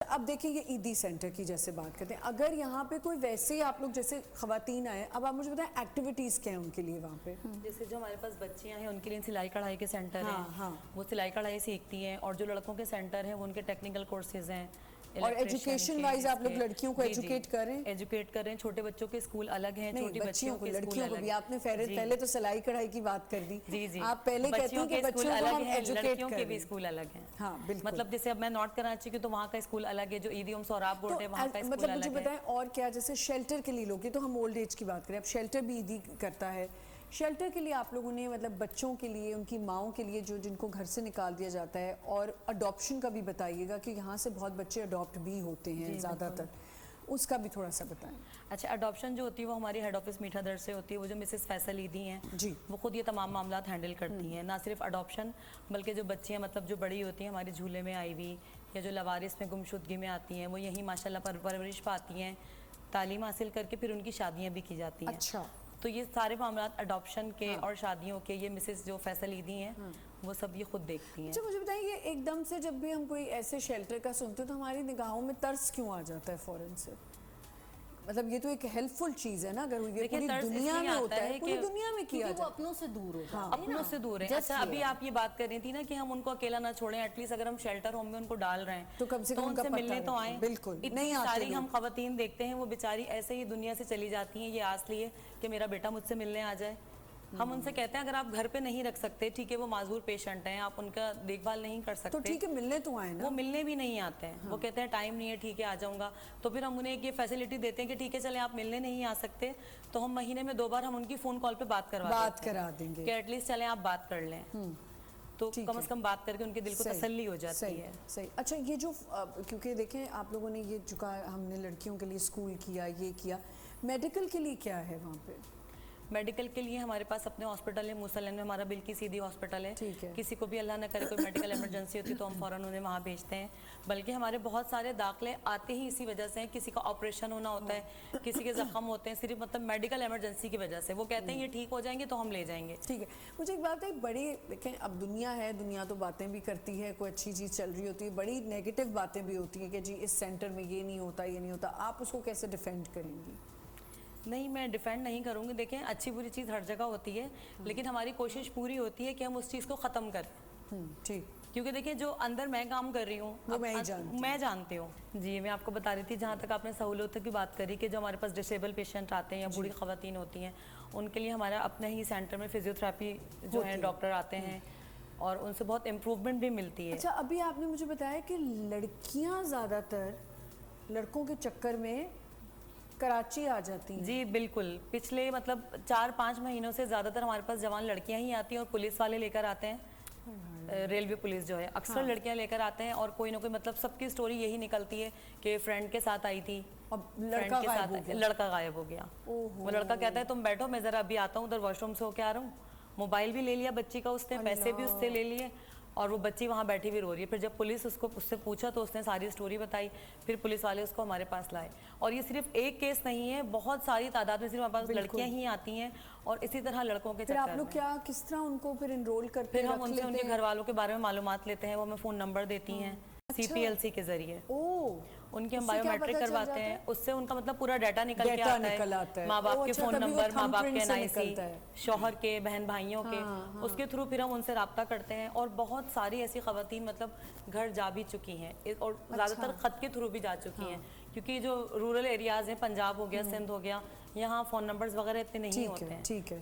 अब देखिए ये ईदी सेंटर की जैसे बात करते हैं, अगर यहाँ पे कोई वैसे ही आप लोग जैसे खवातीन आए, अब आप मुझे बताएं एक्टिविटीज़ क्या है उनके लिए वहाँ पे? जैसे जो हमारे पास बच्चियाँ हैं उनके लिए सिलाई कढ़ाई के सेंटर हैं। हाँ। वो सिलाई कढ़ाई सीखती हैं, और जो लड़कों के सेंटर हैं वो उनके टेक्निकल कोर्सेज हैं। और एजुकेशन वाइज आप लोग लड़कियों को एजुकेट कर रहे हैं? एजुकेट कर रहे हैं। छोटे बच्चों के स्कूल अलग हैं, छोटी बच्चियों को, लड़कियों को भी आपने जी। पहले तो सिलाई कढ़ाई की बात कर दी। जी जी, आप पहले कहती हैं कि बच्चों को हम एजुकेट लड़कियों कर के रहे भी हैं। स्कूल अलग हैं। हाँ बिल्कुल। मतलब जैसे अब मैं नॉर्थ कराची की, तो वहाँ का स्कूल अलग है। जो ईदी सोराब बोर्ड है वहाँ का स्कूल मतलब अलग मुझे है। बताएं और क्या, जैसे शेल्टर के लिए लोग, ये तो हम ओल्ड एज की बात करें, अब शेल्टर भी ईदी करता है। शेल्टर के लिए आप लोगों ने मतलब बच्चों के लिए, उनकी माओं के लिए जो जिनको घर से निकाल दिया जाता है, और अडॉप्शन का भी बताइएगा कि यहाँ से बहुत बच्चे अडॉप्ट भी होते हैं ज़्यादातर, उसका भी थोड़ा सा बताएं। अच्छा, अडॉप्शन जो होती है वो हमारी हेड ऑफिस मीठा दर से होती है। वो जो मिसेस फैसल ईदी हैं जी, वो खुद ये तमाम मामला हैंडल करती हैं। ना सिर्फ अडॉप्शन, बल्कि जो बच्चियाँ मतलब जो बड़ी होती हैं हमारी झूले में आई हुई, या जो लवारिस में गुमशुदगी में आती हैं, वो यहीं माशाल्लाह परवरिश पाती हैं, तालीम हासिल करके फिर उनकी शादियाँ भी की जाती हैं। अच्छा, तो ये सारे मामला अडॉप्शन के और शादियों के ये मिसेस जो फैसल ईदी हैं वो सब ये खुद देखती हैं। अच्छा मुझे बताइए, एकदम से जब भी हम कोई ऐसे शेल्टर का सुनते हैं तो हमारी निगाहों में तर्स क्यों आ जाता है फौरन से? मतलब ये तो एक हेल्पफुल चीज है ना, अगर ये पूरी दुनिया में होता है, पूरी दुनिया में किया जाए, वो अपनों से दूर हो जाता है, अपनों से दूर है। अच्छा, अभी आप ये बात कर रही थी ना कि हम उनको अकेला ना छोड़ें, एटलीस्ट अगर हम शेल्टर होम में उनको डाल रहे हैं तो कम से कम उनका उनसे मिलने तो आए। बिल्कुल नहीं आते सारी हम खवातीन देखते हैं वो बेचारी ऐसे ही दुनिया से चली जाती हैं, ये आस लिए कि मेरा बेटा मुझसे मिलने आ जाए। हम उनसे कहते हैं अगर आप घर पे नहीं रख सकते, ठीक है, वो माजूर पेशेंट हैं, आप उनका देखभाल नहीं कर सकते, तो ठीक है मिलने तो आए ना। वो मिलने भी नहीं आते हैं। वो कहते हैं टाइम नहीं है, ठीक है आ जाऊंगा। तो फिर हम उन्हें एक ये फैसिलिटी देते हैं कि ठीक है चले आप मिलने नहीं आ सकते तो हम महीने में 2 बार हम उनकी फोन कॉल पे बात करा देंगे कि एटलीस्ट चले आप बात कर लें। तो कम से कम बात करके उनके दिल को तसल्ली हो जाती है। सही। अच्छा, ये जो क्योंकि देखें आप लोगों ने ये चुका, हमने लड़कियों के लिए स्कूल किया, ये किया, मेडिकल के लिए क्या है वहाँ पे? मेडिकल के लिए हमारे पास अपने हॉस्पिटल है, मूसलन में हमारा बिल्की सीधी हॉस्पिटल है। किसी को भी अल्लाह न करे कोई मेडिकल इमरजेंसी होती है तो हम फ़ौरन उन्हें वहाँ भेजते हैं। बल्कि हमारे बहुत सारे दाखिले आते ही इसी वजह से हैं, किसी का ऑपरेशन होना होता है, किसी के ज़ख्म होते हैं, सिर्फ मतलब मेडिकल इमरजेंसी की वजह से। वो कहते हैं ये ठीक हो जाएंगे तो हम ले जाएंगे। ठीक है। मुझे एक बात है, बड़ी देखें अब दुनिया है, दुनिया तो बातें भी करती है, कोई अच्छी चीज़ चल रही होती है, बड़ी नेगेटिव बातें भी होती हैं कि जी इस सेंटर में ये नहीं होता, ये नहीं होता, आप उसको कैसे डिफेंड करेंगी? नहीं, मैं डिफेंड नहीं करूँगी। देखें, अच्छी बुरी चीज़ हर जगह होती है, लेकिन हमारी कोशिश पूरी होती है कि हम उस चीज़ को ख़त्म करें। ठीक। क्योंकि देखिए जो अंदर मैं काम कर रही हूँ मैं जानती हूँ। जी, मैं आपको बता रही थी, जहाँ तक आपने सहूलतों की बात करी कि जो हमारे पास डिसेबल पेशेंट आते हैं या बूढ़ी ख़वातीन होती हैं, उनके लिए हमारा अपने ही सेंटर में फिजियोथेरेपी जो है डॉक्टर आते हैं और उनसे बहुत इम्प्रूवमेंट भी मिलती है। अच्छा, अभी आपने मुझे बताया कि लड़कियाँ ज़्यादातर लड़कों के चक्कर में कराची आ जाती हैं। जी बिल्कुल, पिछले मतलब 4-5 महीनों से ज़्यादातर हमारे पास जवान लड़कियां ही आती हैं और पुलिस वाले लेकर आते हैं। रेलवे पुलिस जो है अक्सर लड़कियां लेकर आते हैं, और कोई ना कोई मतलब सबकी स्टोरी यही निकलती है कि फ्रेंड के साथ आई थी और लड़का गायब हो गया। वो लड़का कहता है तुम बैठो, मैं ज़रा अभी आता हूँ, उधर वॉशरूम से होके आ रहा हूँ। मोबाइल भी ले लिया बच्ची का उसने, पैसे भी उससे ले लिए, और वो बच्ची वहाँ बैठी भी रो रही है। फिर जब पुलिस उससे पूछा तो उसने सारी स्टोरी बताई, फिर पुलिस वाले उसको हमारे पास लाए। और ये सिर्फ एक केस नहीं है, बहुत सारी तादाद में सिर्फ हमारे पास लड़कियाँ ही आती हैं, और इसी तरह लड़कों के चक्कर में। आप लोग क्या किस तरह उनको फिर इनरोल करते हैं? फिर हम उनसे उनके घर वालों के बारे में मालूमात लेते हैं, वो हमें फ़ोन नंबर देती हैं CPLC के जरिए। उनके हम बायोमेट्रिक करवाते हैं, उससे उनका मतलब पूरा डाटा निकल के आता है। माँ बाप के फ़ोन नंबर, माँ बाप के NIC, शौहर के, बहन भाइयों के, उसके थ्रू फिर हम उनसे रब्ता करते हैं। और बहुत सारी ऐसी ख़वातीन मतलब घर जा भी चुकी हैं, और ज़्यादातर ख़त के थ्रू भी जा चुकी हैं, क्योंकि जो रूरल एरियाज़ हैं, पंजाब हो गया, सिंध हो गया, यहाँ फ़ोन नंबर्स वगैरह इतने नहीं होते हैं। ठीक है।